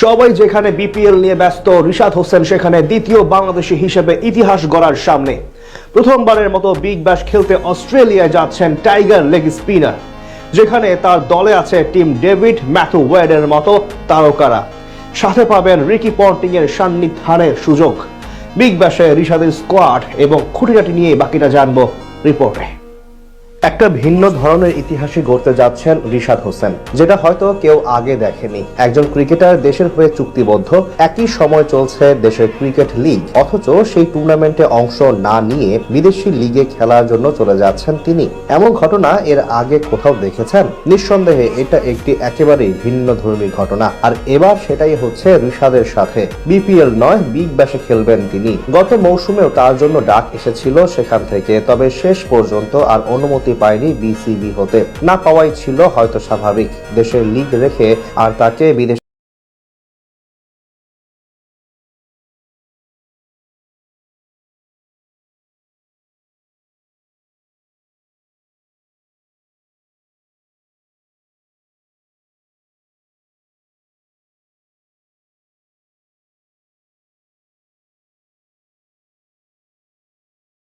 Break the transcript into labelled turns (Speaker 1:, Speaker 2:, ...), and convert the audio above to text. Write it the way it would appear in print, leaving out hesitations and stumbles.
Speaker 1: সবাই যেখানে বিপিএল নিয়ে ব্যস্ত, রিশাদ হোসেন সেখানে দ্বিতীয় বাংলাদেশি হিসেবে ইতিহাস গড়ার সামনে। প্রথমবারের মতো বিগ ব্যাশ খেলতে অস্ট্রেলিয়ায় যাচ্ছেন টাইগার লেগ স্পিনার, যেখানে তার দলে আছে টিম ডেভিড, ম্যাথু ওয়েডের মতো তারকারা। সাথে পাবেন রিকি পন্টিং এর সান্নিধ্যের সুযোগ। বিগ ব্যাশে রিশাদের স্কোয়াড এবং খুঁটিনাটি নিয়ে বাকিটা জানবো রিপোর্টে। একটা ভিন্ন ধরনের ইতিহাসই গড়তে যাচ্ছেন রিশাদ হোসেন, যেটা হয়তো কেউ আগে দেখেনি। একজন ক্রিকেটার দেশের হয়ে চুক্তিবদ্ধ, একই সময় চলছে দেশের ক্রিকেট লিগ, অথচ সেই টুর্নামেন্টে অংশ না নিয়ে বিদেশি লিগে খেলার জন্য চলে যাচ্ছেন তিনি। এমন ঘটনা এর আগে কোথাও দেখেছেন? নিঃসন্দেহে এটা একটি একেবারেই ভিন্ন ধর্মী ঘটনা, আর এবার সেটাই হচ্ছে রিশাদের সাথে। বিপিএল নয়, বিগ ব্যাশে খেলবেন তিনি। গত মৌসুমেও তার জন্য ডাক এসেছিল সেখান থেকে, তবে শেষ পর্যন্ত আর অনুমতি পায়নি বিসিবি হতে। না পাওয়াই ছিল হয়তো স্বাভাবিক। দেশের লিগ রেখে আর তাকে বিদেশ